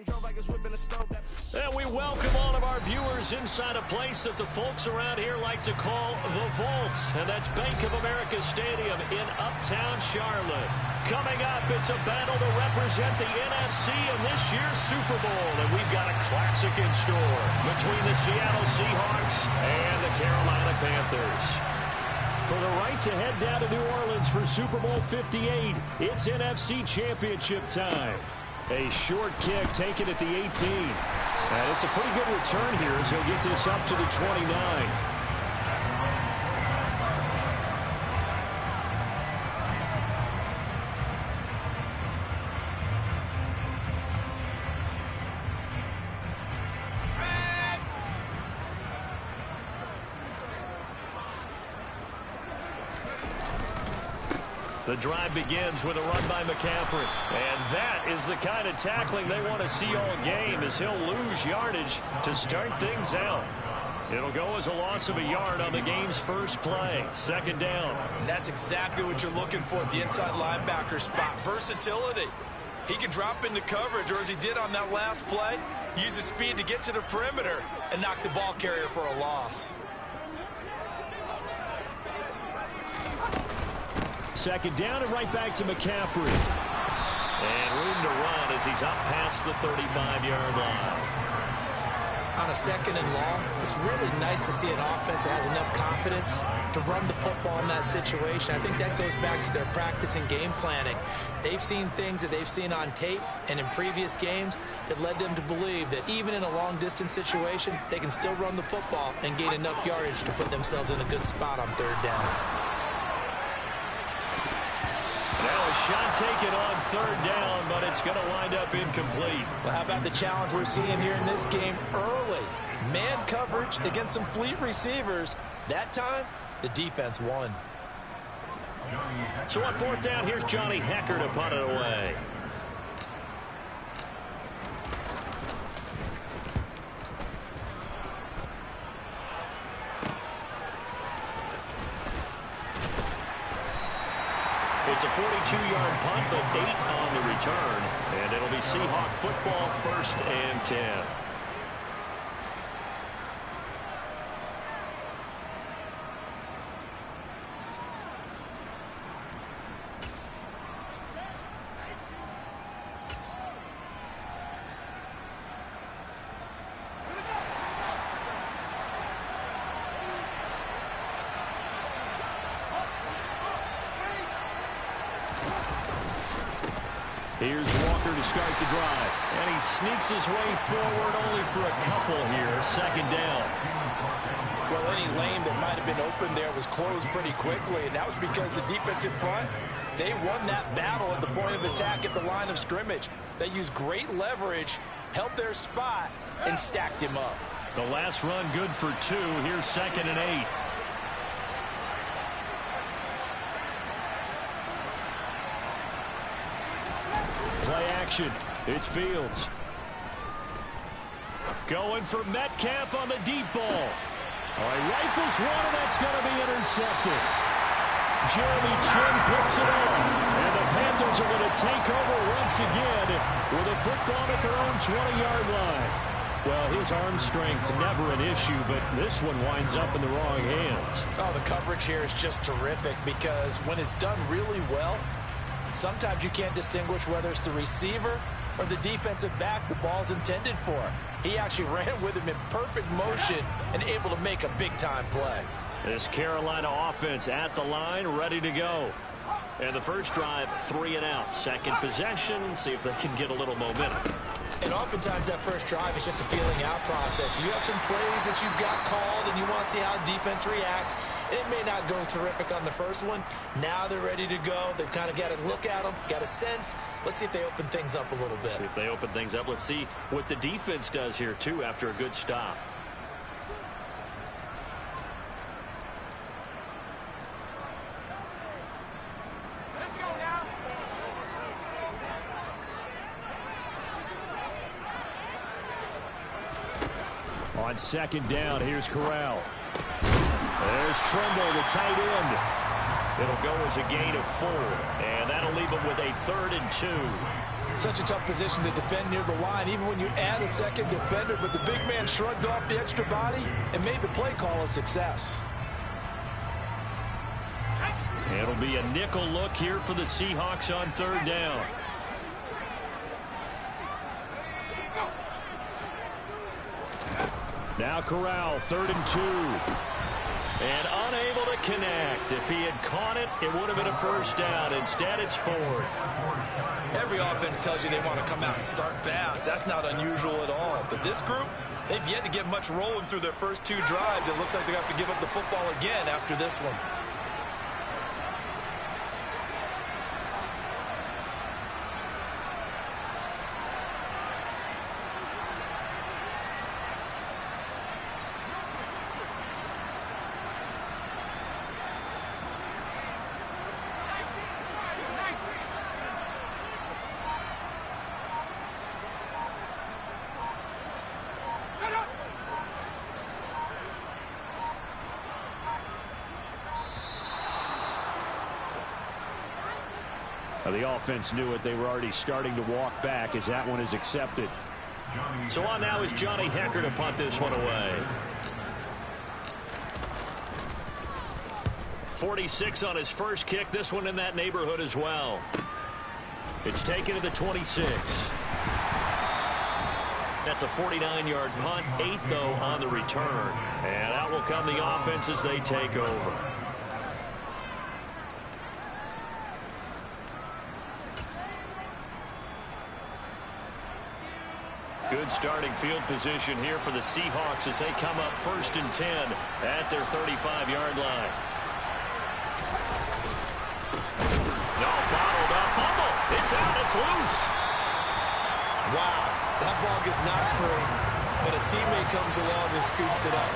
And we welcome all of our viewers inside a place that the folks around here like to call the Vault. And that's Bank of America Stadium in Uptown Charlotte. Coming up, it's a battle to represent the NFC in this year's Super Bowl. And we've got a classic in store between the Seattle Seahawks and the Carolina Panthers. For the right to head down to New Orleans for Super Bowl 58, it's NFC Championship time. A short kick taken at the 18. And it's a pretty good return here as he'll get this up to the 29. The drive begins with a run by McCaffrey. And that is the kind of tackling they want to see all game as he'll lose yardage to start things out. It'll go as a loss of a yard on the game's first play. Second down. And that's exactly what you're looking for at the inside linebacker spot. Versatility. He can drop into coverage, or as he did on that last play, use his speed to get to the perimeter and knock the ball carrier for a loss. Second down and right back to McCaffrey. And room to run as he's up past the 35-yard line. On a second and long, it's really nice to see an offense that has enough confidence to run the football in that situation. I think that goes back to their practice and game planning. They've seen things that they've seen on tape and in previous games that led them to believe that even in a long-distance situation, they can still run the football and gain enough yardage to put themselves in a good spot on third down. Now a shot taken on third down, but it's going to wind up incomplete. Well, how about the challenge we're seeing here in this game early? Man coverage against some fleet receivers. That time, the defense won. So on fourth down, here's Johnny Hecker to punt it away. It's a 42-yard punt, but 8 on the return. And it'll be Seahawk football, first and 10. Here's Walker to start the drive. And he sneaks his way forward only for a couple here. Second down. Well, any lane that might have been open there was closed pretty quickly, and that was because the defensive front, they won that battle at the point of attack at the line of scrimmage. They used great leverage, held their spot, and stacked him up. The last run good for 2. Here's second and 8. Play action. It's Fields. Going for Metcalf on the deep ball. All right, rifles one, and that's going to be intercepted. Jeremy Chin picks it up. And the Panthers are going to take over once again with a football at their own 20-yard line. Well, his arm strength never an issue, but this one winds up in the wrong hands. Oh, the coverage here is just terrific because when it's done really well, sometimes you can't distinguish whether it's the receiver or the defensive back the ball's intended for. He actually ran with him in perfect motion and able to make a big-time play. This Carolina offense at the line, ready to go. And the first drive, 3 and out. Second possession, see if they can get a little momentum. And oftentimes that first drive is just a feeling out process. You have some plays that you've got called and you want to see how defense reacts. It may not go terrific on the first one. Now they're ready to go. They've kind of got to look at them, got a sense. Let's see if they open things up a little bit. See if they open things up. Let's see what the defense does here, too, after a good stop. On second down, here's Corral. There's Tremble, the tight end. It'll go as a gain of 4, and that'll leave them with a 3rd and 2. Such a tough position to defend near the line, even when you add a second defender, but the big man shrugged off the extra body and made the play call a success. It'll be a nickel look here for the Seahawks on third down. Now Corral, 3rd and 2. And unable to connect. If he had caught it, it would have been a first down. Instead, it's 4th. Every offense tells you they want to come out and start fast. That's not unusual at all. But this group, they've yet to get much rolling through their first 2 drives. It looks like they have to give up the football again after this one. The offense knew it. They were already starting to walk back as that one is accepted. So on now is Johnny Hecker to punt this one away. 46 on his first kick. This one in that neighborhood as well. It's taken to the 26. That's a 49-yard punt. 8, though, on the return. And out will come the offense as they take over. Good starting field position here for the Seahawks as they come up 1st and 10 at their 35-yard line. No, bottled up, fumble. It's out, it's loose. Wow, that ball gets knocked free, but a teammate comes along and scoops it up.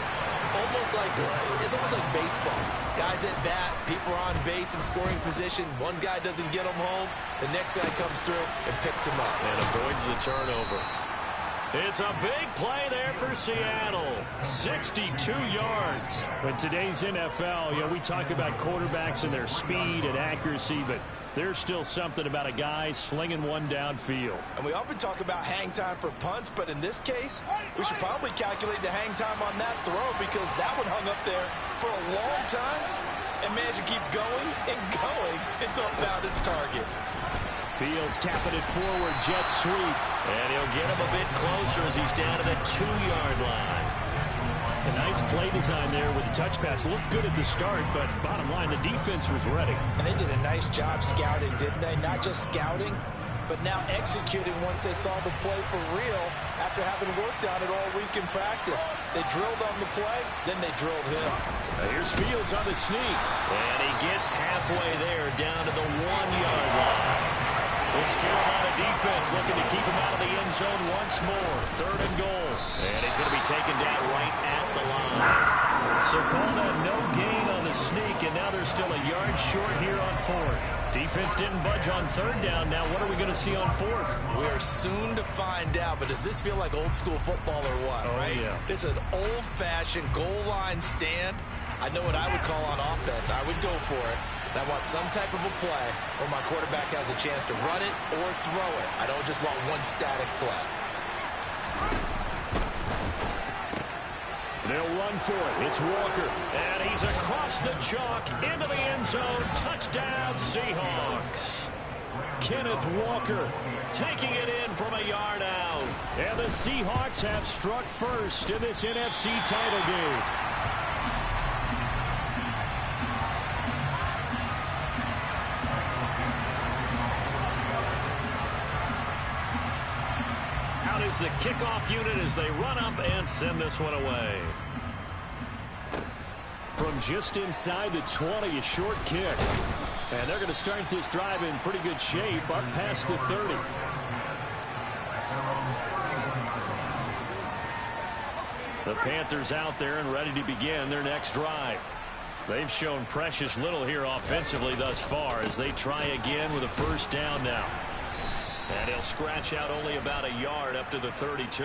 It's almost like baseball. Guys at bat, people are on base in scoring position. One guy doesn't get them home. The next guy comes through and picks him up. And avoids the turnover. It's a big play there for Seattle. 62 yards. In today's NFL, we talk about quarterbacks and their speed and accuracy, but there's still something about a guy slinging one downfield. And we often talk about hang time for punts, but in this case, we should probably calculate the hang time on that throw because that one hung up there for a long time and managed to keep going and going until it found its target. Fields tapping it forward, jet sweep. And he'll get him a bit closer as he's down to the 2-yard line. A nice play design there with the touch pass. Looked good at the start, but bottom line, the defense was ready. And they did a nice job scouting, didn't they? Not just scouting, but now executing once they saw the play for real after having worked on it all week in practice. They drilled on the play, then they drilled him. Now here's Fields on the sneak. And he gets halfway there down to the 1-yard line. This Carolina defense looking to keep him out of the end zone once more. 3rd and goal. And he's going to be taken down right at the line. So call that no gain on the sneak, and now they're still a yard short here on 4th. Defense didn't budge on 3rd down. Now what are we going to see on 4th? We are soon to find out, but does this feel like old school football or what, right? Yeah. This is an old-fashioned goal line stand. I know what I would call on offense. I would go for it. And I want some type of a play where my quarterback has a chance to run it or throw it. I don't just want one static play. They'll run for it. It's Walker. And he's across the chalk into the end zone. Touchdown, Seahawks. Kenneth Walker taking it in from a yard out. And the Seahawks have struck first in this NFC title game. The kickoff unit as they run up and send this one away. From just inside the 20, a short kick. And they're going to start this drive in pretty good shape up past the 30. The Panthers out there and ready to begin their next drive. They've shown precious little here offensively thus far as they try again with a first down now. And he'll scratch out only about a yard up to the 32.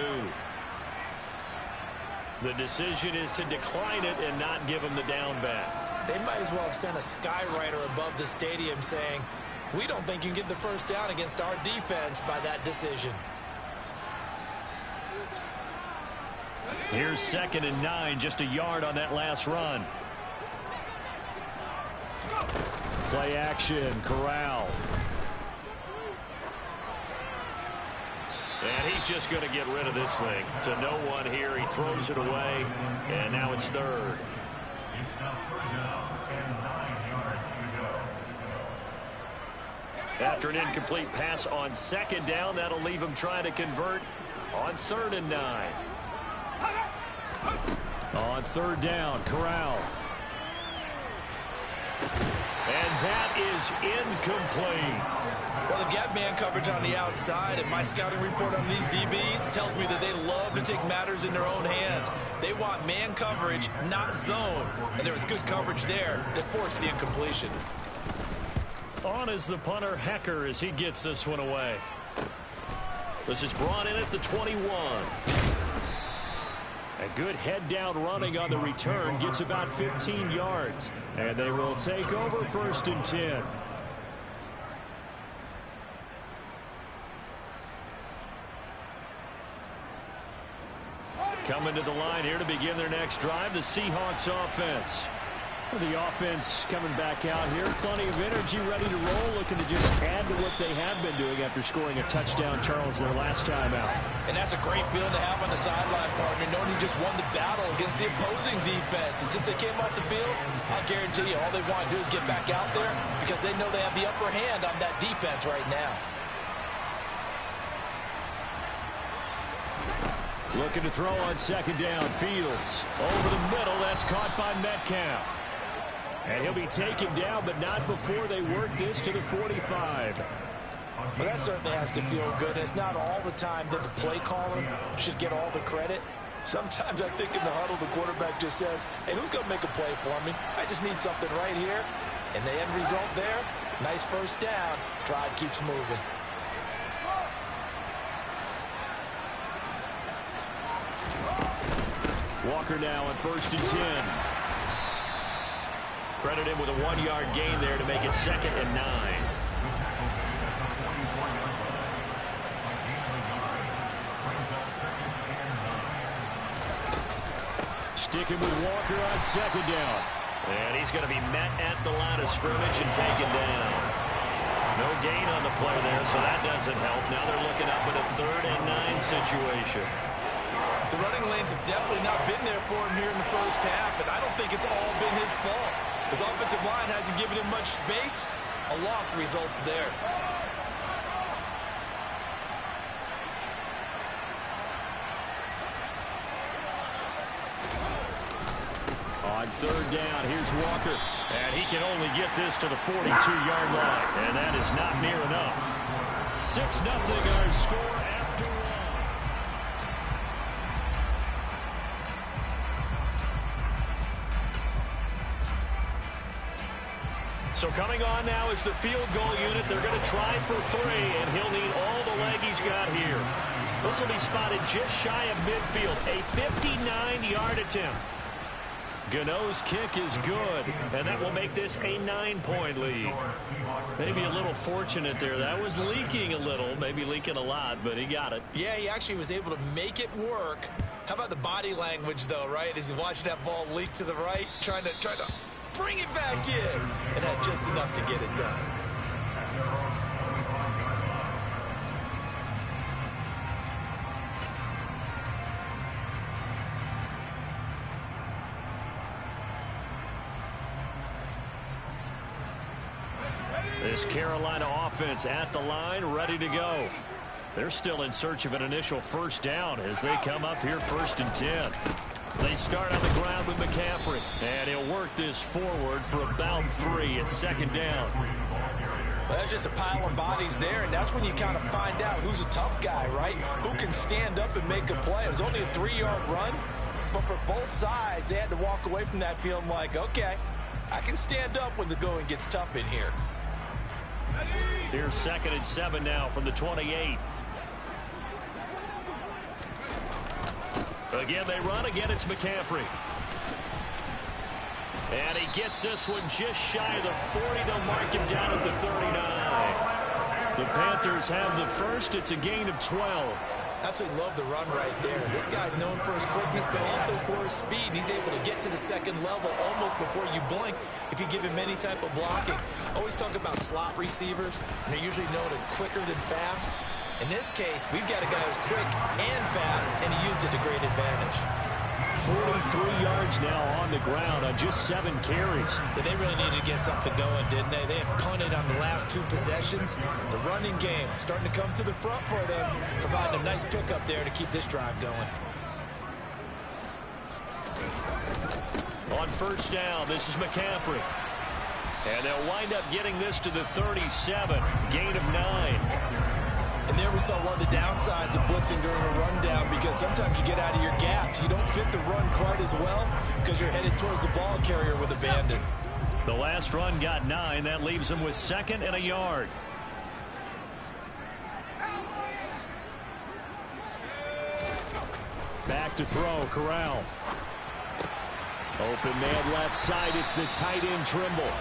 The decision is to decline it and not give him the down back. They might as well have sent a skywriter above the stadium saying, We don't think you can get the first down against our defense by that decision. Here's 2nd and 9, just a yard on that last run. Play action, Corral. And he's just going to get rid of this thing. To no one here, he throws it away, and now it's 3rd. After an incomplete pass on 2nd down, that'll leave him trying to convert on 3rd and 9. On 3rd down, Corral. And that is incomplete. Well, they've got man coverage on the outside, and my scouting report on these DBs tells me that they love to take matters in their own hands. They want man coverage, not zone. And there was good coverage there that forced the incompletion. On is the punter, Hecker, as he gets this one away. This is brought in at the 21. A good head-down running on the return gets about 15 yards. And they will take over 1st and 10. Coming to the line here to begin their next drive, the Seahawks offense. The offense coming back out here. Plenty of energy, ready to roll, looking to just add to what they have been doing after scoring a touchdown, Charles, their last time out. And that's a great feeling to have on the sideline, partner, knowing you just won the battle against the opposing defense. And since they came off the field, I guarantee you all they want to do is get back out there because they know they have the upper hand on that defense right now. Looking to throw on 2nd down. Fields over the middle. That's caught by Metcalf. And he'll be taken down, but not before they work this to the 45. Well, that certainly has to feel good. It's not all the time that the play caller should get all the credit. Sometimes I think in the huddle, the quarterback just says, hey, who's going to make a play for me? I just need something right here. And the end result there, nice first down. Drive keeps moving. Walker now on 1st and 10. Credit him with a 1-yard gain there to make it 2nd and 9. Sticking with Walker on 2nd down. And he's going to be met at the line of scrimmage and taken down. No gain on the play there, so that doesn't help. Now they're looking up at a 3rd and 9 situation. The running lanes have definitely not been there for him here in the first half, and I don't think it's all been his fault. His offensive line hasn't given him much space. A loss results there. On 3rd down, here's Walker. And he can only get this to the 42-yard line. And that is not near enough. 6-0 our score after one. So coming on now is the field goal unit. They're going to try for 3, and he'll need all the leg he's got here. This will be spotted just shy of midfield. A 59-yard attempt. Gano's kick is good, and that will make this a 9-point lead. Maybe a little fortunate there. That was leaking a little, maybe leaking a lot, but he got it. Yeah, he actually was able to make it work. How about the body language, though, right? As he watched that ball leak to the right, trying to bring it back in, and had just enough to get it done. This Carolina offense at the line, ready to go. They're still in search of an initial first down as they come up here 1st and 10. They start on the ground with McCaffrey, and he'll work this forward for about 3 at 2nd down. Well, there's just a pile of bodies there, and that's when you kind of find out who's a tough guy, right? Who can stand up and make a play. It was only a 3-yard run, but for both sides, they had to walk away from that feeling like, okay, I can stand up when the going gets tough in here. Here's 2nd and 7 now from the 28. Again, they run. Again, it's McCaffrey. And he gets this one just shy of the 40. They'll mark him down at the 39. The Panthers have the first. It's a gain of 12. Absolutely love the run right there. This guy's known for his quickness, but also for his speed. He's able to get to the second level almost before you blink if you give him any type of blocking. Always talk about slot receivers, and they're usually known as quicker than fast. In this case, we've got a guy who's quick and fast, and he used it to great advantage. 43 yards now on the ground on just 7 carries. Yeah, they really needed to get something going, didn't they? They had punted on the last 2 possessions. The running game starting to come to the front for them, providing a nice pickup there to keep this drive going. On first down, this is McCaffrey. And they'll wind up getting this to the 37. Gain of 9. And there we saw one of the downsides of blitzing during a rundown, because sometimes you get out of your gaps. You don't fit the run quite as well because you're headed towards the ball carrier with abandon. The last run got 9. That leaves him with 2nd and a yard. Back to throw, Corral. Open man left side. It's the tight end Trimble.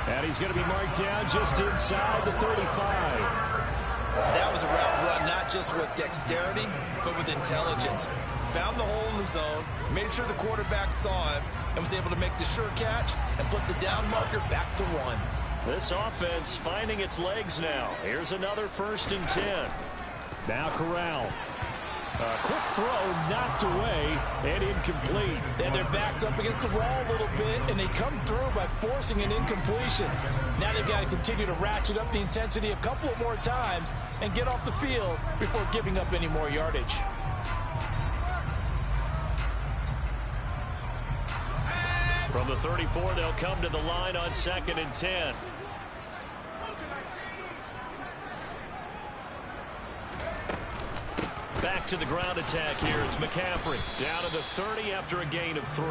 And he's going to be marked down just inside the 35. That was a route run, not just with dexterity, but with intelligence. Found the hole in the zone, made sure the quarterback saw him, and was able to make the sure catch and flip the down marker back to 1. This offense finding its legs now. Here's another 1st and 10. Now Corral. A quick throw knocked away and incomplete. And their back's up against the wall a little bit, and they come through by forcing an incompletion. Now they've got to continue to ratchet up the intensity a couple of more times and get off the field before giving up any more yardage. From the 34, they'll come to the line on 2nd and 10. Back to the ground attack here. It's McCaffrey down to the 30 after a gain of 3.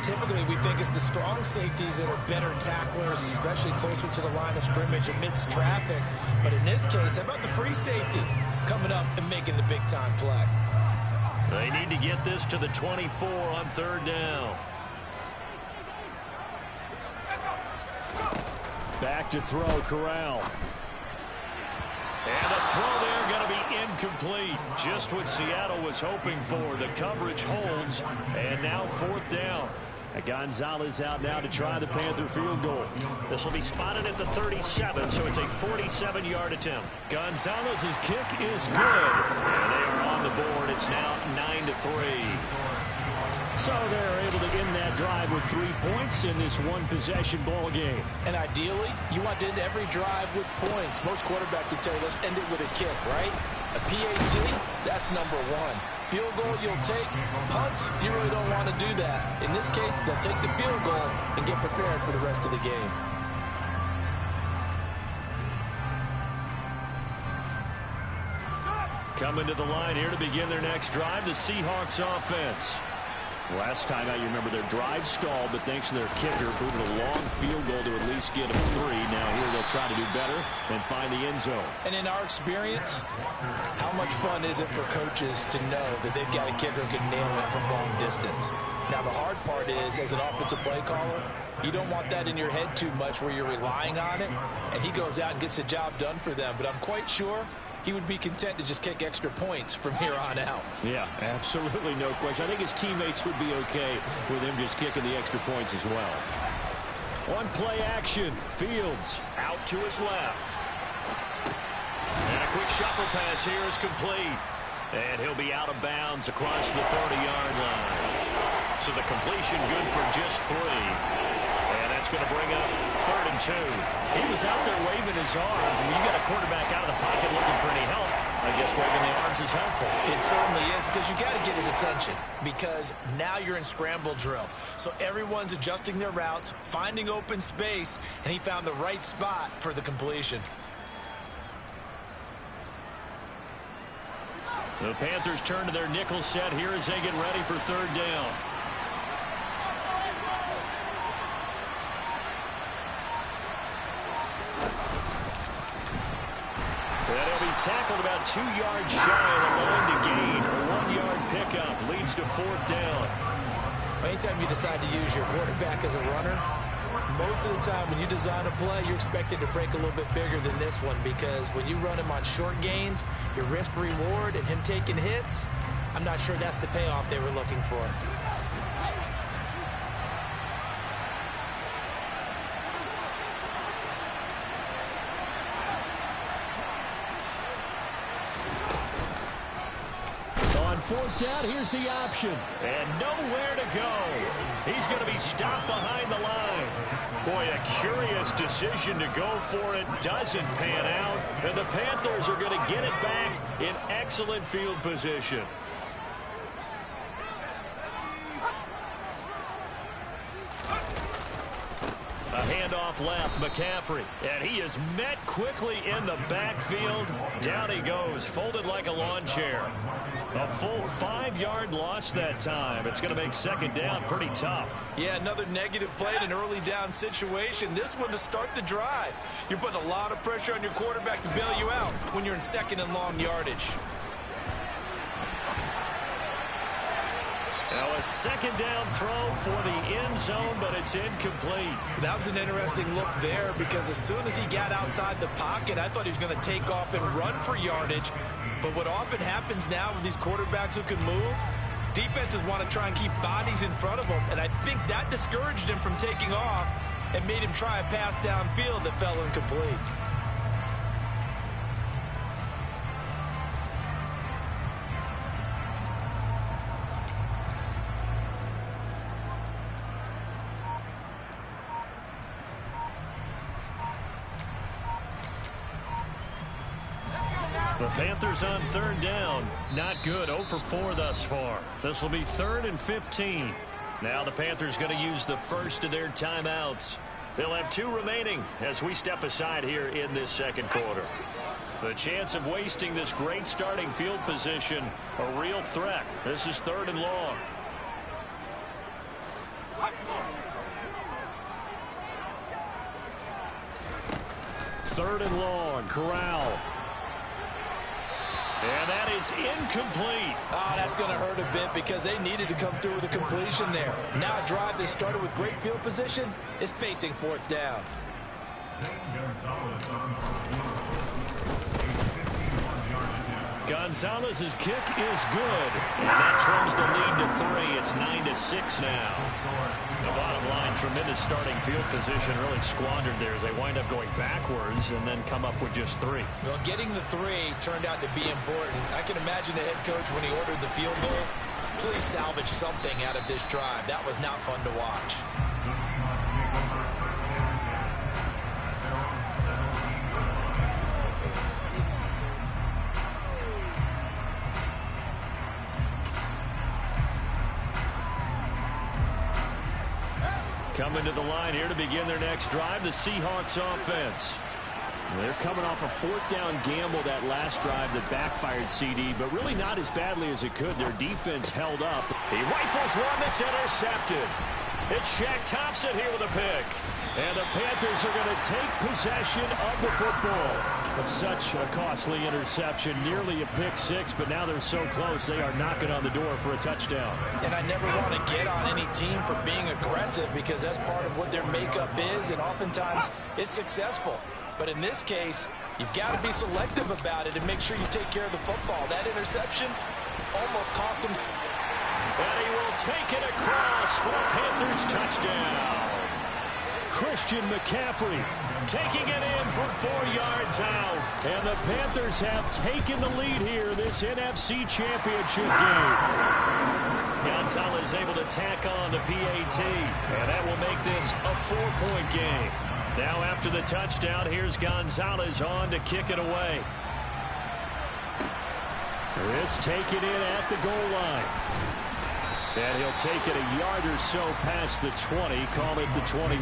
Typically, we think it's the strong safeties that are better tacklers, especially closer to the line of scrimmage amidst traffic. But in this case, how about the free safety coming up and making the big-time play? They need to get this to the 24 on 3rd down. Back to throw, Corral. And the throw there going to be incomplete. Just what Seattle was hoping for. The coverage holds. And now 4th down. Gonzalez out now to try the Panther field goal. This will be spotted at the 37, so it's a 47-yard attempt. Gonzalez's kick is good. And they are on the board. It's now 9-3. So they're able to end that drive with 3 points in this one-possession ball game. And ideally, you want to end every drive with points. Most quarterbacks would tell you, let's end it with a kick, right? A PAT, that's number 1. Field goal you'll take. Punts, you really don't want to do that. In this case, they'll take the field goal and get prepared for the rest of the game. Coming to the line here to begin their next drive, the Seahawks offense. Last time out, you remember their drive stalled, but thanks to their kicker, booted a long field goal to at least get them 3. Now here they'll try to do better and find the end zone. And in our experience, how much fun is it for coaches to know that they've got a kicker who can nail it from long distance? Now the hard part is, as an offensive play caller, you don't want that in your head too much where you're relying on it, and he goes out and gets the job done for them. But I'm quite sure he would be content to just kick extra points from here on out. Yeah, absolutely no question. I think his teammates would be okay with him just kicking the extra points as well. One play action. Fields out to his left. And a quick shuffle pass here is complete. And he'll be out of bounds across the 30-yard line. So the completion good for just 3. And that's going to bring up 3rd and 2. He was out there waving his arms. I mean, you got a quarterback out of the pocket looking for any help. I guess waving the arms is helpful. It certainly is, because you got to get his attention, because now you're in scramble drill. So everyone's adjusting their routes, finding open space, and he found the right spot for the completion. The Panthers turn to their nickel set here as they get ready for 3rd down. Tackled about 2 yards shy of the line to gain. A 1-yard pickup leads to 4th down. Anytime you decide to use your quarterback as a runner, most of the time when you design a play, you're expected to break a little bit bigger than this one, because when you run him on short gains, your risk-reward and him taking hits, I'm not sure that's the payoff they were looking for. Fourth down, here's the option. And nowhere to go. He's going to be stopped behind the line. Boy, a curious decision to go for it. Doesn't pan out. And the Panthers are going to get it back in excellent field position. A handoff left, McCaffrey. And he is met quickly in the backfield. Down he goes, folded like a lawn chair. A full 5-yard loss that time. It's going to make second down pretty tough. Yeah, another negative play in an early down situation. This one to start the drive. You're putting a lot of pressure on your quarterback to bail you out when you're in second and long yardage. Now a second down throw for the end zone, but it's incomplete. That was an interesting look there, because as soon as he got outside the pocket, I thought he was going to take off and run for yardage. But what often happens now with these quarterbacks who can move, defenses want to try and keep bodies in front of them, and I think that discouraged him from taking off and made him try a pass downfield that fell incomplete. The Panthers on third down. Not good. 0 for 4 thus far. This will be 3rd and 15. Now the Panthers going to use the first of their timeouts. They'll have 2 remaining as we step aside here in this second quarter. The chance of wasting this great starting field position, a real threat. This is 3rd and long. Third and long. Corral. And that is incomplete. Oh, that's going to hurt a bit, because they needed to come through with a completion there. Now a drive that started with great field position is facing 4th down. Gonzalez's kick is good. And that trims the lead to 3. It's 9-6 now. The bottom line, tremendous starting field position, really squandered there as they wind up going backwards and then come up with just 3. Well, getting the 3 turned out to be important. I can imagine the head coach, when he ordered the field goal, please salvage something out of this drive. That was not fun to watch. Coming to the line here to begin their next drive, the Seahawks offense. They're coming off a 4th down gamble that last drive that backfired CD, but really not as badly as it could. Their defense held up. He rifles one that's intercepted. It's Shaq Thompson here with a pick. And the Panthers are going to take possession of the football. But such a costly interception, nearly a pick 6, but now they're so close they are knocking on the door for a touchdown. And I never want to get on any team for being aggressive, because that's part of what their makeup is, and oftentimes it's successful. But in this case, you've got to be selective about it and make sure you take care of the football. That interception almost cost him. And he will take it across for a Panthers touchdown. Christian McCaffrey taking it in from 4 yards out. And the Panthers have taken the lead here this NFC Championship game. Gonzalez able to tack on the PAT. And that will make this a 4-point game. Now after the touchdown, here's Gonzalez on to kick it away. This taken in at the goal line. And he'll take it a yard or so past the 20, call it the 21.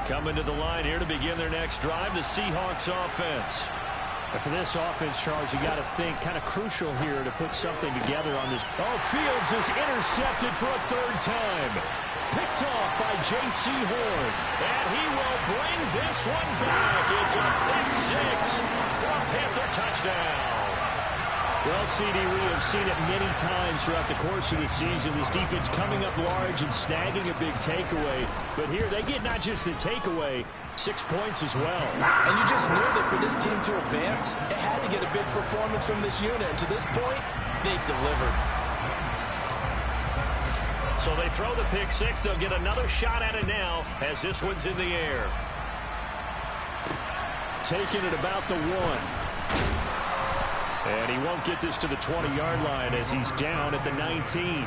Coming to the line here to begin their next drive, the Seahawks offense. And for this offense, Charles, you got to think kind of crucial here to put something together on this. Oh, Fields is intercepted for a 3rd time. picked off by J.C. Horn. And he will bring this one back. It's a pick six for a Panther touchdown. Well, CD, we have seen it many times throughout the course of the season. This defense coming up large and snagging a big takeaway. But here they get not just the takeaway, 6 points as well. And you just knew that for this team to advance, it had to get a big performance from this unit. And to this point, they've delivered. So they throw the pick six. They'll get another shot at it now as this one's in the air. Taking it about the 1. And he won't get this to the 20-yard line as he's down at the 19.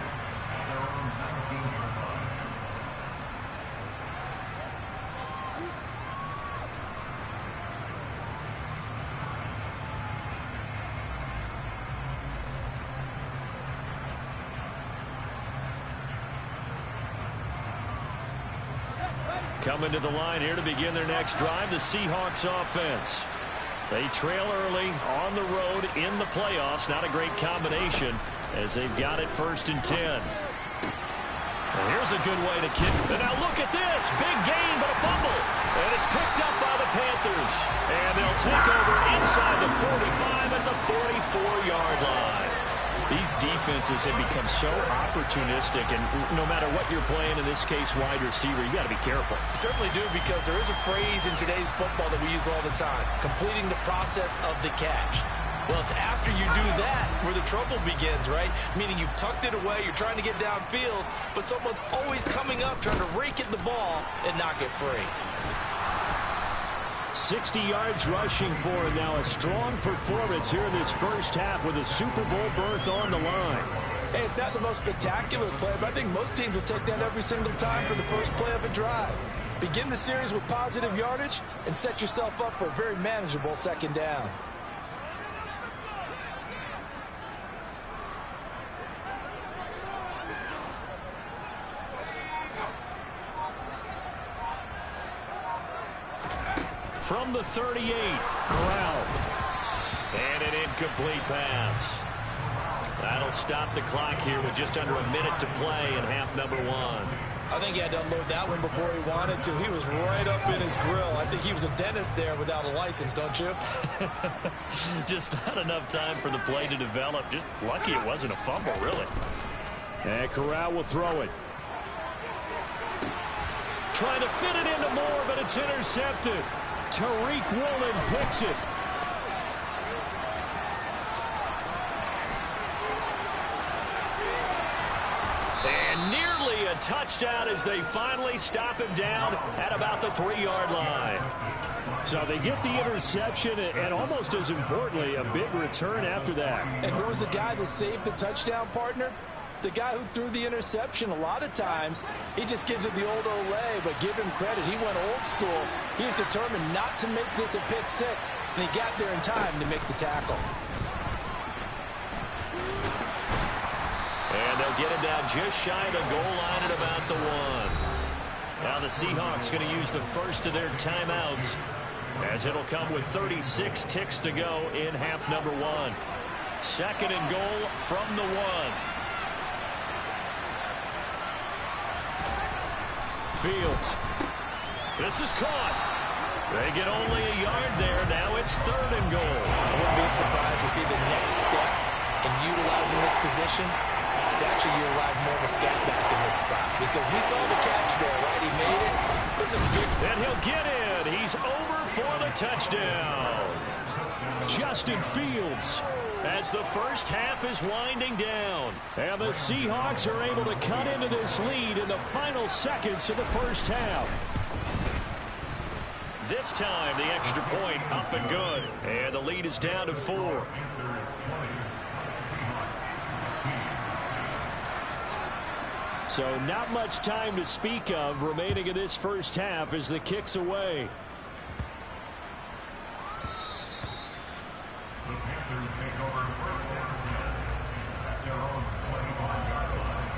Coming to the line here to begin their next drive, the Seahawks offense. They trail early on the road in the playoffs. Not a great combination as they've got it 1st and 10. And here's a good way to kick. And now look at this. Big gain, but a fumble. And it's picked up by the Panthers. And they'll take over inside the 45 at the 44-yard line. These defenses have become so opportunistic, and no matter what you're playing, in this case wide receiver, you got to be careful. Certainly do, because there is a phrase in today's football that we use all the time: completing the process of the catch. Well, it's after you do that where the trouble begins, right? Meaning you've tucked it away, you're trying to get downfield, but someone's always coming up trying to rake at the ball and knock it free. 60 yards rushing for him now. A strong performance here in this first half with a Super Bowl berth on the line. Hey, it's not the most spectacular play, but I think most teams will take that every single time for the first play of a drive. Begin the series with positive yardage and set yourself up for a very manageable 2nd down. From the 38, Corral. And an incomplete pass. That'll stop the clock here with just under a minute to play in half number 1. I think he had to unload that one before he wanted to. He was right up in his grill. I think he was a dentist there without a license, don't you? Just not enough time for the play to develop. Just lucky it wasn't a fumble, really. And Corral will throw it. Trying to fit it into Moore, but it's intercepted. Tariq Woolen picks it. And nearly a touchdown as they finally stop him down at about the 3-yard line. So they get the interception, and almost as importantly, a big return after that. And who was the guy that saved the touchdown, partner? The guy who threw the interception. A lot of times, he just gives it the old Olay, but give him credit. He went old school. He was determined not to make this a pick six, and he got there in time to make the tackle. And they'll get him down just shy of the goal line at about the 1. Now the Seahawks going to use the first of their timeouts, as it'll come with 36 ticks to go in half number 1. 2nd and goal from the 1. Fields. This is caught. They get only a yard there. Now it's 3rd and goal. I wouldn't be surprised to see the next step in utilizing this position. It's actually utilize more of a scat back in this spot, because we saw the catch there, right? He made it. It's a big... And he'll get in. He's over for the touchdown. Justin Fields, as the first half is winding down. And the Seahawks are able to cut into this lead in the final seconds of the first half. This time, the extra point up and good. And the lead is down to 4. So not much time to speak of remaining in this first half as the kick's away. The Panthers take over first down at their own 21-yard line.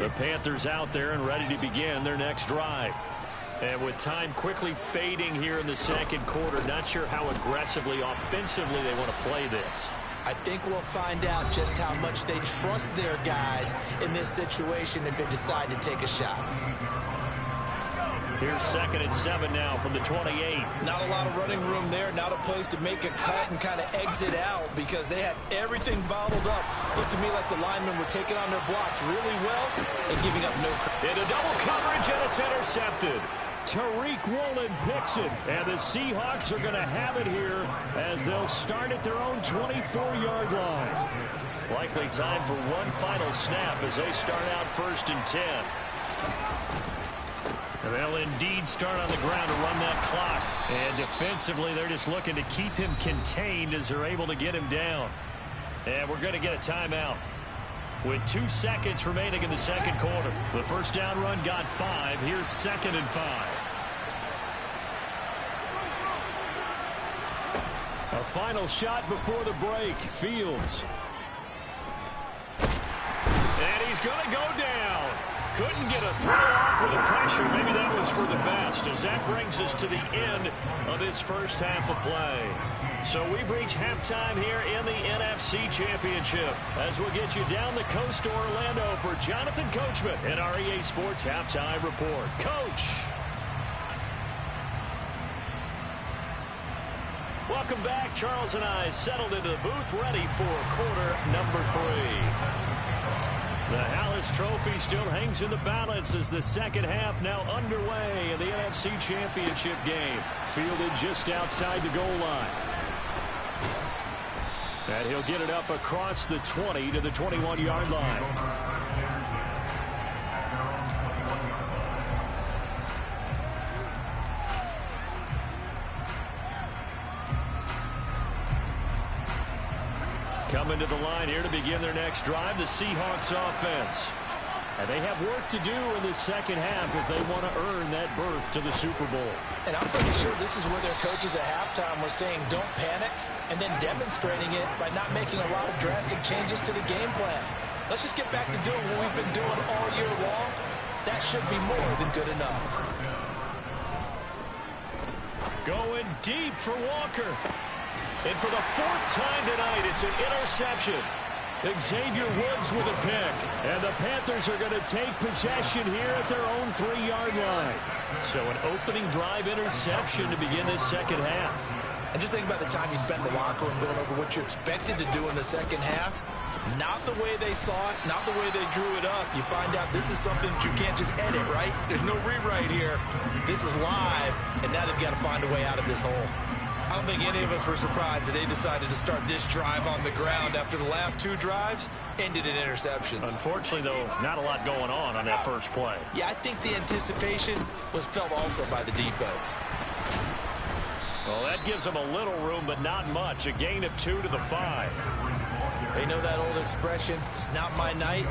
The Panthers out there and ready to begin their next drive. And with time quickly fading here in the second quarter, not sure how aggressively, offensively they want to play this. I think we'll find out just how much they trust their guys in this situation if they decide to take a shot. Here's 2nd and 7 now from the 28. Not a lot of running room there. Not a place to make a cut and kind of exit out because they had everything bottled up. Looked to me like the linemen were taking on their blocks really well and giving up no credit. Into double coverage, and it's intercepted. Tariq Woolen picks it, and the Seahawks are going to have it here as they'll start at their own 24-yard line. Likely time for one final snap as they start out 1st and 10. And they'll indeed start on the ground to run that clock. And defensively, they're just looking to keep him contained as they're able to get him down. And we're going to get a timeout with 2 seconds remaining in the second quarter. The first down run got 5. Here's 2nd and 5. A final shot before the break. Fields. And he's going to go down. Couldn't get a throw off with the pressure. Maybe that was for the best, as that brings us to the end of this first half of play. So we've reached halftime here in the NFC Championship, as we'll get you down the coast to Orlando for Jonathan Coachman and our EA Sports Halftime Report. Coach. Welcome back. Charles and I settled into the booth, ready for quarter number 3. The Hallis Trophy still hangs in the balance as the second half now underway in the NFC Championship game. Fielded just outside the goal line. And he'll get it up across the 20 to the 21-yard line. Coming to the line here to begin their next drive, the Seahawks offense. And they have work to do in the second half if they want to earn that berth to the Super Bowl. And I'm pretty sure this is where their coaches at halftime were saying don't panic, and then demonstrating it by not making a lot of drastic changes to the game plan. Let's just get back to doing what we've been doing all year long. That should be more than good enough. Going deep for Walker. And for the 4th time tonight, it's an interception. Xavier Woods with a pick. And the Panthers are going to take possession here at their own 3-yard line. So an opening drive interception to begin this second half. And just think about the time you spent in the locker room going over what you expected to do in the second half. Not the way they saw it, not the way they drew it up. You find out this is something that you can't just edit, right? There's no rewrite here. This is live, and now they've got to find a way out of this hole. I don't think any of us were surprised that they decided to start this drive on the ground after the last 2 drives ended in interceptions. Unfortunately, though, not a lot going on that first play. Yeah, I think the anticipation was felt also by the defense. Well, that gives them a little room, but not much. A gain of 2 to the 5. They know that old expression, it's not my night.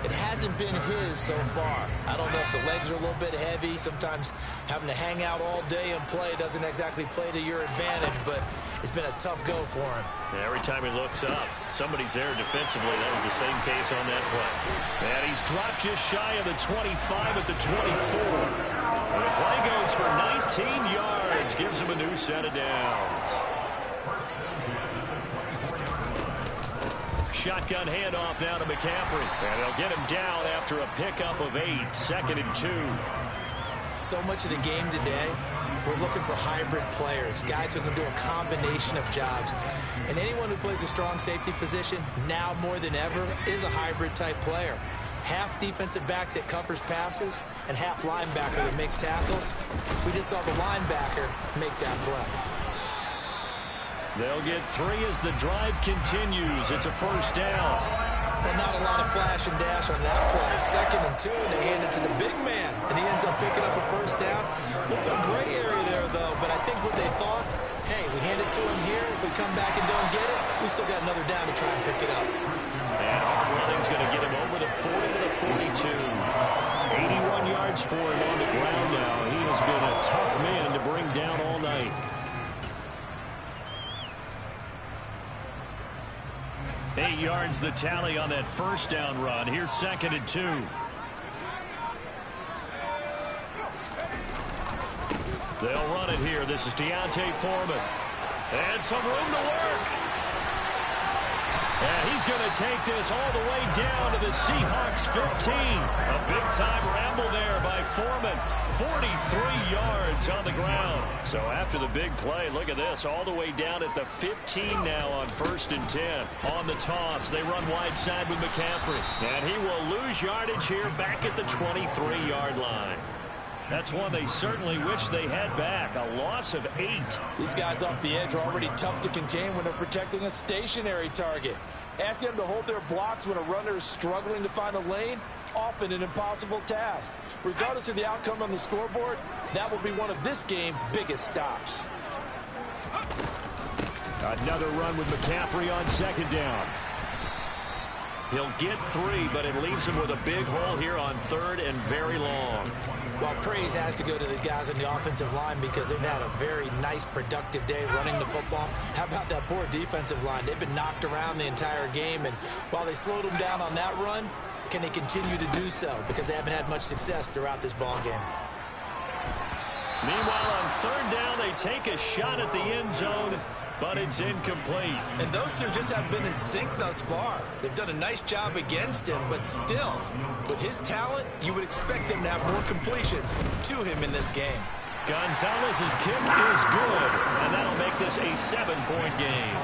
It hasn't been his so far. I don't know if the legs are a little bit heavy. Sometimes having to hang out all day and play doesn't exactly play to your advantage, but it's been a tough go for him. Yeah, every time he looks up, somebody's there defensively. That was the same case on that play. And he's dropped just shy of the 25 at the 24. And the play goes for 19 yards. Gives him a new set of downs. Shotgun handoff now to McCaffrey. And they'll get him down after a pickup of 8. 2nd and 2. So much of the game today, we're looking for hybrid players, guys who can do a combination of jobs. And anyone who plays a strong safety position, now more than ever, is a hybrid type player. Half defensive back that covers passes and half linebacker that makes tackles. We just saw the linebacker make that play. They'll get 3 as the drive continues. It's a first down. Well, not a lot of flash and dash on that play. 2nd and 2, and they hand it to the big man, and he ends up picking up a first down. A little bit of gray area there, though, but I think what they thought, hey, we hand it to him here. If we come back and don't get it, we still got another down to try and pick it up. And hard running's going to get him over the 40 to the 42. 81 yards for him on the ground now. He has been a tough man to bring down all night. 8 yards the tally on that first down run. Here's 2nd and 2. They'll run it here. This is Deontay Foreman. And some room to work. And he's going to take this all the way down to the Seahawks 15. A big-time ramble there by Foreman. 43 yards on the ground. So after the big play, look at this. All the way down at the 15 now on 1st and 10. On the toss, they run wide side with McCaffrey. And he will lose yardage here back at the 23-yard line. That's one they certainly wish they had back. A loss of 8. These guys off the edge are already tough to contain when they're protecting a stationary target. Asking them to hold their blocks when a runner is struggling to find a lane, often an impossible task. Regardless of the outcome on the scoreboard, that will be one of this game's biggest stops. Another run with McCaffrey on 2nd down. He'll get 3, but it leaves him with a big hole here on 3rd and very long. Well, praise has to go to the guys on the offensive line because they've had a very nice, productive day running the football. How about that poor defensive line? They've been knocked around the entire game, and while they slowed them down on that run, can they continue to do so? Because they haven't had much success throughout this ball game. Meanwhile, on 3rd down, they take a shot at the end zone, but it's incomplete. And those two just haven't been in sync thus far. They've done a nice job against him, but still, with his talent, you would expect them to have more completions to him in this game. Gonzalez's kick is good, and that'll make this a 7-point game.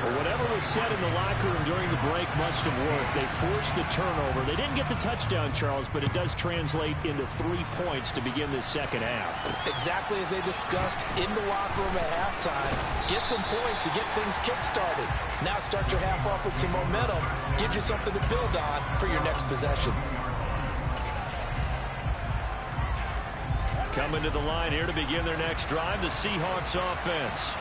Well, whatever was said in the locker room during the break must have worked. They forced the turnover. They didn't get the touchdown, Charles, but it does translate into 3 points to begin this second half. Exactly as they discussed in the locker room at halftime. Get some points to get things kick-started. Now start your half off with some momentum. Gives you something to build on for your next possession. Coming to the line here to begin their next drive, the Seahawks offense.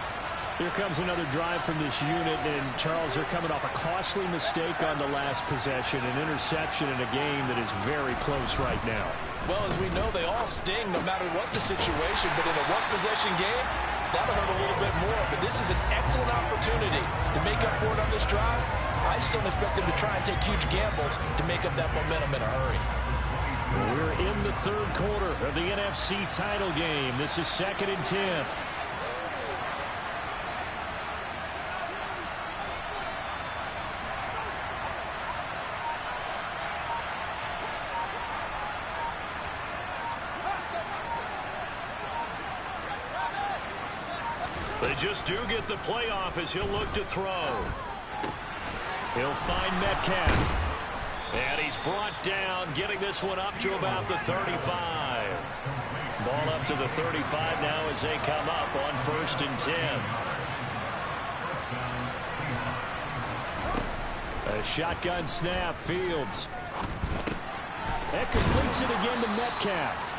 Here comes another drive from this unit, and Charles, they're coming off a costly mistake on the last possession, an interception in a game that is very close right now. Well, as we know, they all sting no matter what the situation, but in a one-possession game, that'll hurt a little bit more. But this is an excellent opportunity to make up for it on this drive. I just don't expect them to try and take huge gambles to make up that momentum in a hurry. We're in the 3rd quarter of the NFC title game. This is 2nd and 10. They just do get the playoff as he'll look to throw. He'll find Metcalf. And he's brought down, getting this one up to about the 35. Ball up to the 35 now as they come up on 1st and 10. A shotgun snap, Fields. That completes it again to Metcalf.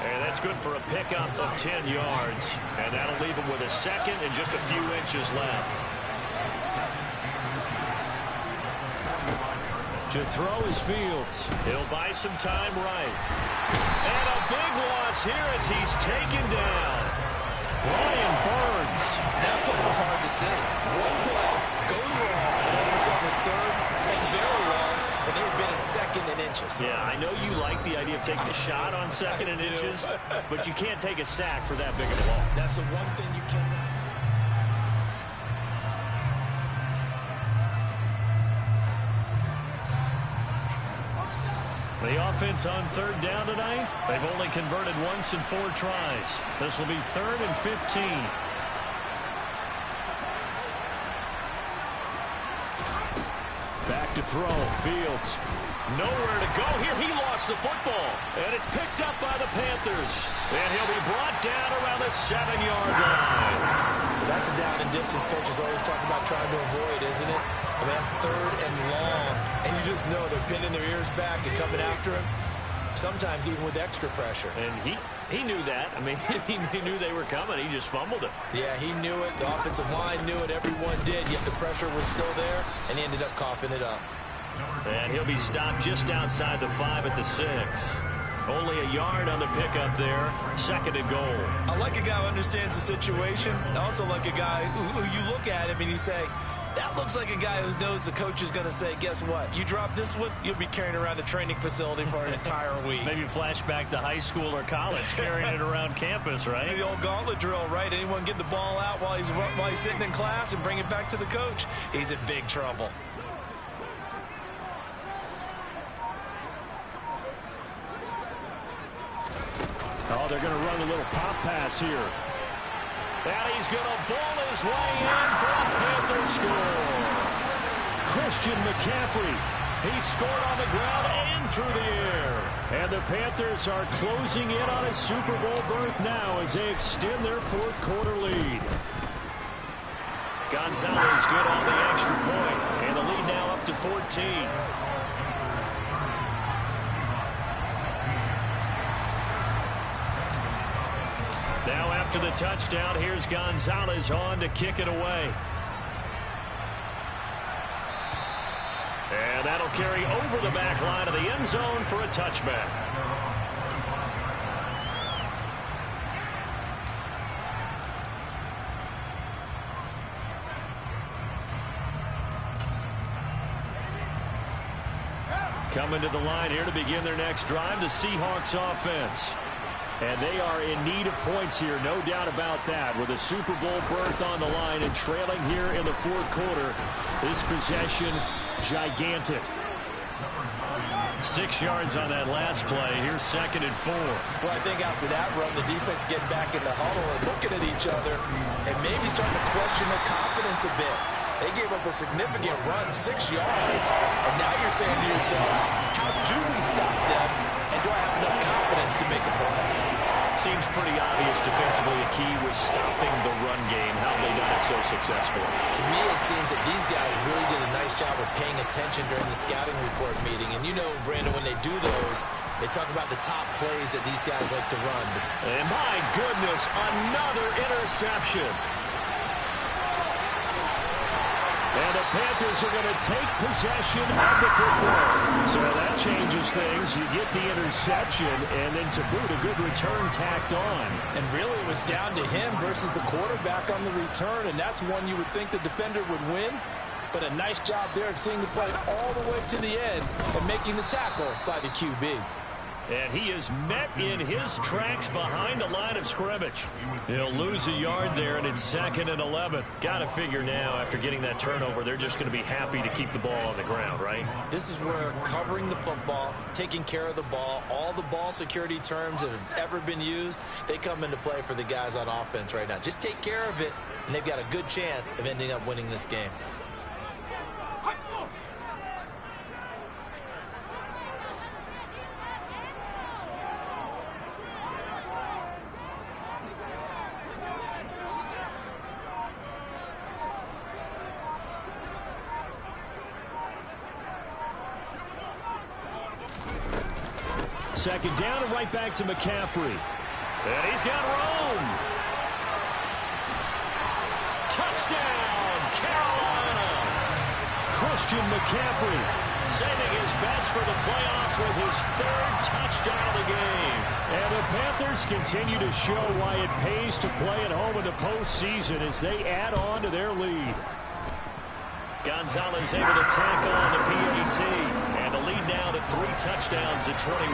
And that's good for a pickup of 10 yards. And that'll leave him with a 2nd and just a few inches left. To throw is Fields. He'll buy some time right. And a big loss here as he's taken down. Brian Burns. That play was hard to see. One play goes wrong, and all of a sudden it's 3rd and very long, but they had been in 2nd and inches. Yeah, I know you like the idea of taking a shot on 2nd and inches, but you can't take a sack for that big of a ball. That's the one thing you cannot. The offense on 3rd down tonight, they've only converted once in 4 tries. This will be 3rd and 15. Back to throw, Fields. Nowhere to go here. He lost the football, and it's picked up by the Panthers. And he'll be brought down around the 7-yard line. Well, that's a down and distance coaches always talk about trying to avoid, isn't it? I mean, that's 3rd and long, and you just know they're pinning their ears back and coming after him, sometimes even with extra pressure. And he knew that. I mean, he knew they were coming. He just fumbled it. Yeah, he knew it. The offensive line knew it. Everyone did, yet the pressure was still there, and he ended up coughing it up. And he'll be stopped just outside the 5 at the 6. Only a yard on the pickup there. 2nd and goal. I like a guy who understands the situation. I also like a guy who you look at him and you say, That looks like a guy who knows the coach is going to say, guess what? You drop this one, you'll be carrying around a training facility for an entire week. Maybe flashback to high school or college, carrying it around campus, right? The old gauntlet drill, right? Anyone get the ball out while he's sitting in class and bring it back to the coach, he's in big trouble. Oh, they're going to run a little pop pass here. And he's going to ball his way in for a Panther score. Christian McCaffrey. He scored on the ground and through the air. And the Panthers are closing in on a Super Bowl berth now as they extend their fourth quarter lead. Gonzalez good on the extra point. And the lead now up to 14. Now after the touchdown, here's Gonzalez on to kick it away. And that'll carry over the back line of the end zone for a touchback. Coming to the line here to begin their next drive, the Seahawks offense. And they are in need of points here, no doubt about that. With a Super Bowl berth on the line and trailing here in the fourth quarter, this possession gigantic. 6 yards on that last play. Here's 2nd and 4. Well, I think after that run, the defense getting back in the huddle and looking at each other and maybe starting to question their confidence a bit. They gave up a significant run, 6 yards, and now you're saying to yourself, how do we stop them, and do I have enough confidence to make a play? Seems pretty obvious defensively a key was stopping the run game. How have they done it so successfully? To me, it seems that these guys really did a nice job of paying attention during the scouting report meeting. And you know, Brandon, when they do those, they talk about the top plays that these guys like to run. And my goodness, another interception. And the Panthers are going to take possession of the football. So that changes things. You get the interception, and then to boot, a good return tacked on. And really, it was down to him versus the quarterback on the return, and that's one you would think the defender would win. But a nice job there of seeing the play all the way to the end and making the tackle by the QB. And he is met in his tracks behind the line of scrimmage. He'll lose a yard there, and it's 2nd and 11. Got to figure now, after getting that turnover, they're just going to be happy to keep the ball on the ground, right? This is where covering the football, taking care of the ball, all the ball security terms that have ever been used, they come into play for the guys on offense right now. Just take care of it, and they've got a good chance of ending up winning this game. Second down and right back to McCaffrey. And he's got Rome. Touchdown, Carolina. Christian McCaffrey saving his best for the playoffs with his 3rd touchdown of the game. And the Panthers continue to show why it pays to play at home in the postseason as they add on to their lead. Gonzalez able to tackle on the PAT. And the lead now to 3 touchdowns at 21.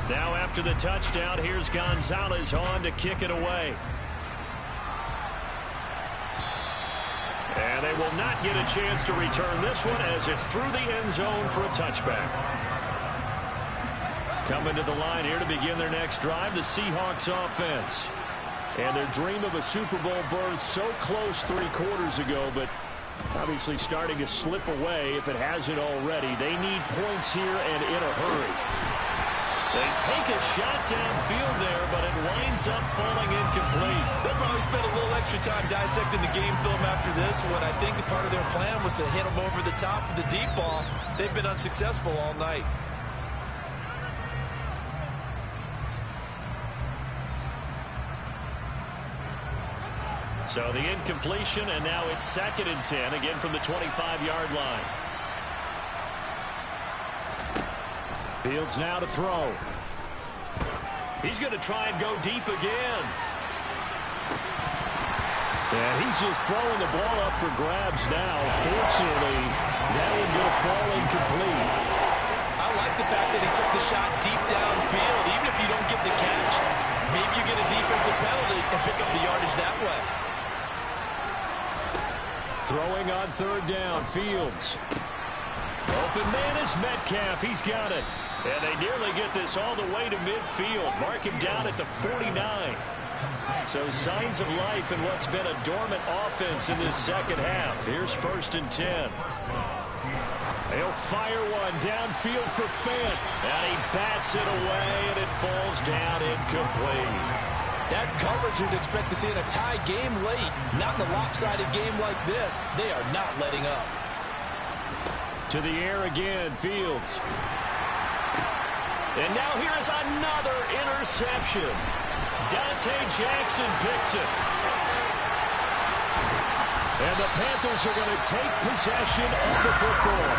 Now after the touchdown, here's Gonzalez on to kick it away. And they will not get a chance to return this one as it's through the end zone for a touchback. Coming to the line here to begin their next drive, the Seahawks offense. And their dream of a Super Bowl berth so close 3 quarters ago, but obviously starting to slip away if it hasn't already. They need points here and in a hurry. They take a shot downfield there, but it winds up falling incomplete. They'll probably spend a little extra time dissecting the game film after this one. I think part of their plan was to hit them over the top of the deep ball. They've been unsuccessful all night. So the incompletion, and now it's 2nd and 10, again from the 25-yard line. Fields now to throw. He's going to try and go deep again. And he's just throwing the ball up for grabs now. Fortunately, that one going to fall incomplete. I like the fact that he took the shot deep downfield. Even if you don't get the catch, maybe you get a defensive penalty and pick up the yardage that way. Throwing on 3rd down, Fields. Open man is Metcalf. He's got it. And they nearly get this all the way to midfield. Mark him down at the 49. So signs of life in what's been a dormant offense in this second half. Here's 1st and 10. He'll fire one downfield for Fant. And he bats it away, and it falls down incomplete. That's coverage you'd expect to see in a tie game late. Not in a lopsided game like this. They are not letting up. To the air again, Fields. And now here is another interception. Dante Jackson picks it. And the Panthers are going to take possession of the football.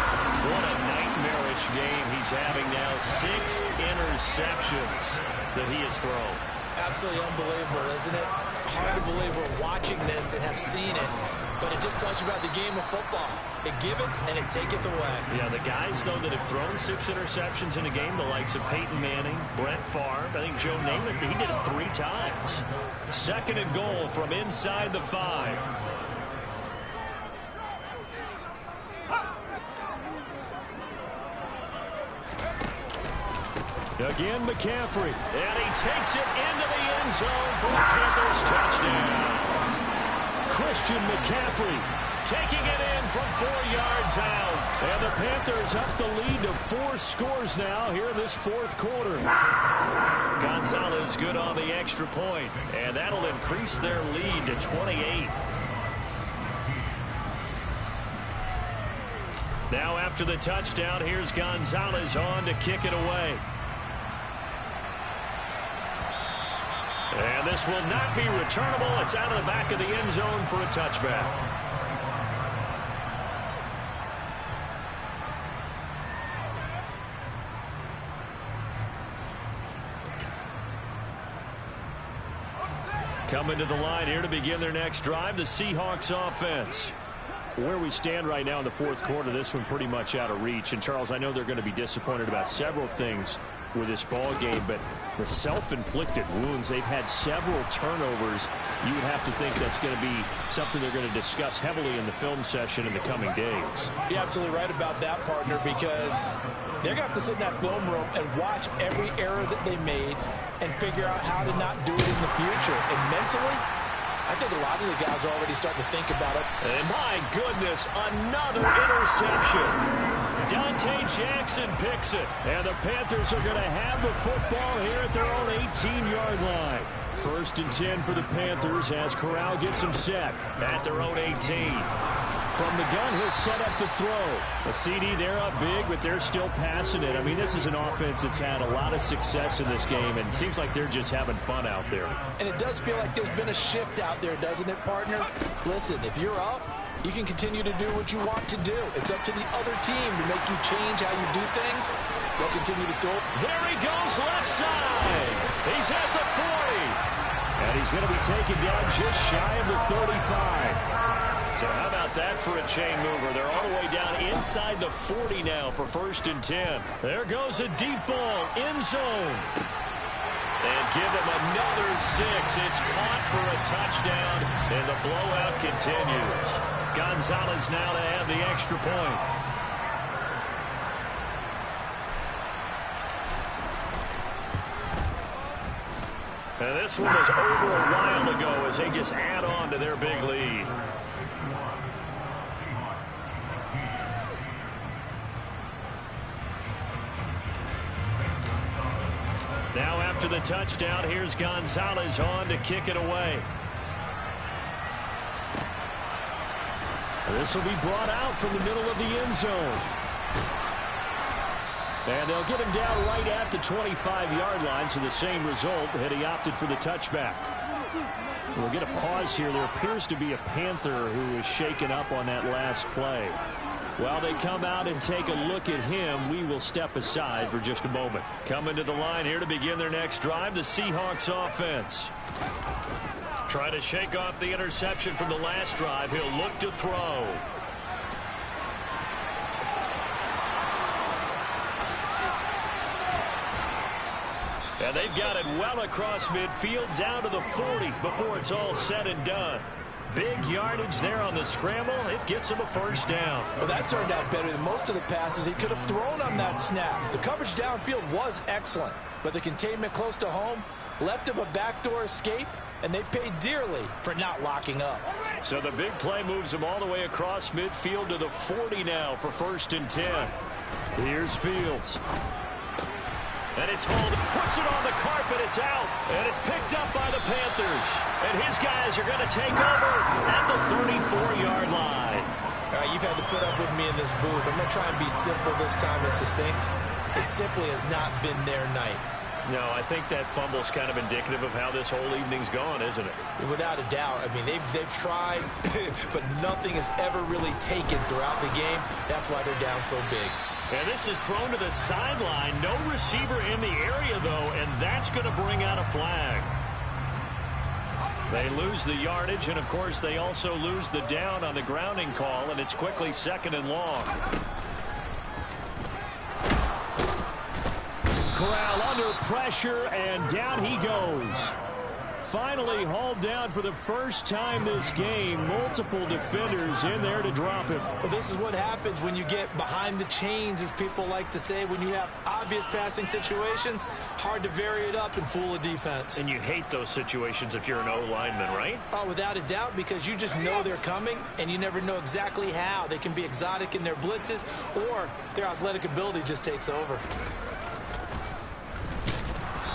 What a nightmarish game he's having now. 6 interceptions that he has thrown. Absolutely unbelievable, isn't it? Hard to believe we're watching this and have seen it. But it just tells you about the game of football. It giveth and it taketh away. Yeah, the guys, though, that have thrown 6 interceptions in a game, the likes of Peyton Manning, Brett Favre, I think Joe Namath, he did it 3 times. 2nd and goal from inside the 5. Again, McCaffrey. And he takes it into the end zone for a Panthers touchdown. Christian McCaffrey taking it in from 4 yards out. And the Panthers up the lead to 4 scores now here in this 4th quarter. Gonzalez good on the extra point, and that'll increase their lead to 28. Now after the touchdown, here's Gonzalez on to kick it away. And this will not be returnable. It's out of the back of the end zone for a touchback. Coming to the line here to begin their next drive, the Seahawks offense. Where we stand right now in the 4th quarter, this one pretty much out of reach. And, Charles, I know they're going to be disappointed about several things with this ball game, but the self-inflicted wounds, they've had several turnovers. You would have to think that's going to be something they're going to discuss heavily in the film session in the coming days. You're absolutely right about that, partner, because they're going to have to sit in that film room and watch every error that they made and figure out how to not do it in the future. And mentally, I think a lot of the guys are already starting to think about it. And my goodness, another interception. Dante Jackson picks it. And the Panthers are going to have the football here at their own 18-yard line. 1st and 10 for the Panthers as Corral gets them set at their own 18. From the gun, he'll set up to throw. A CD, they're up big, but they're still passing it. I mean, this is an offense that's had a lot of success in this game, and it seems like they're just having fun out there. And it does feel like there's been a shift out there, doesn't it, partner? Listen, if you're up, you can continue to do what you want to do. It's up to the other team to make you change how you do things. They'll continue to throw. There he goes, left side. He's at the 40. And he's going to be taken down just shy of the 35. So how about that for a chain mover? They're all the way down inside the 40 now for 1st and 10. There goes a deep ball, end zone. And give them another 6. It's caught for a touchdown, and the blowout continues. Gonzalez now to have the extra point. And this one was over a while ago as they just add on to their big lead. Now after the touchdown, here's Gonzalez on to kick it away. This will be brought out from the middle of the end zone. And they'll get him down right at the 25-yard line, so the same result had he opted for the touchback. We'll get a pause here. There appears to be a Panther who is shaken up on that last play. While they come out and take a look at him, we will step aside for just a moment. Coming to the line here to begin their next drive, the Seahawks offense. Trying to shake off the interception from the last drive. He'll look to throw. And they've got it well across midfield down to the 40 before it's all said and done. Big yardage there on the scramble. It gets him a first down. Well, that turned out better than most of the passes he could have thrown on that snap. The coverage downfield was excellent, but the containment close to home left him a backdoor escape, and they paid dearly for not locking up. So the big play moves him all the way across midfield to the 40 now for 1st and 10. Here's Fields. And it's hauled, puts it on the carpet, it's out, and it's picked up by the Panthers. And his guys are going to take over at the 34-yard line. All right, you've had to put up with me in this booth. I'm going to try and be simple this time and succinct. It simply has not been their night. No, I think that fumble's kind of indicative of how this whole evening's gone, isn't it? Without a doubt. I mean, they've tried, but nothing has ever really taken throughout the game. That's why they're down so big. And this is thrown to the sideline. No receiver in the area, though, and that's going to bring out a flag. They lose the yardage, and, of course, they also lose the down on the grounding call, and it's quickly 2nd and long. Corral under pressure, and down he goes. Finally hauled down for the first time this game. Multiple defenders in there to drop him. Well, this is what happens when you get behind the chains, as people like to say. When you have obvious passing situations, hard to vary it up and fool a defense. And you hate those situations if you're an O-lineman, right? Oh, without a doubt, because you just know they're coming, and you never know exactly how. They can be exotic in their blitzes, or their athletic ability just takes over.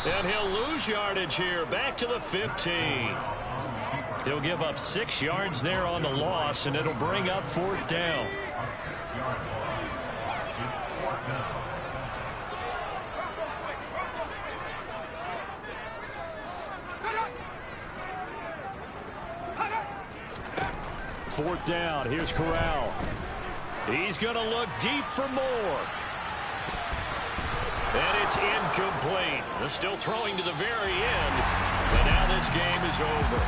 And he'll lose yardage here, back to the 15. He'll give up 6 yards there on the loss, and it'll bring up 4th down. Fourth down, here's Corral. He's going to look deep for more. And it's incomplete. They're still throwing to the very end. But now this game is over.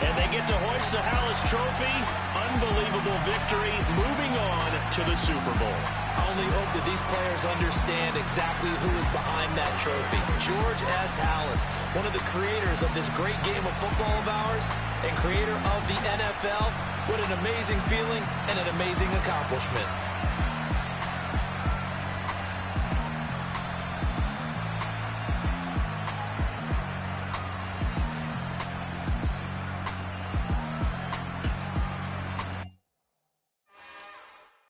And they get to hoist the Hallis Trophy. Unbelievable victory. Moving on to the Super Bowl. I only hope that these players understand exactly who is behind that trophy. George S. Hallis, one of the creators of this great game of football of ours and creator of the NFL. What an amazing feeling and an amazing accomplishment.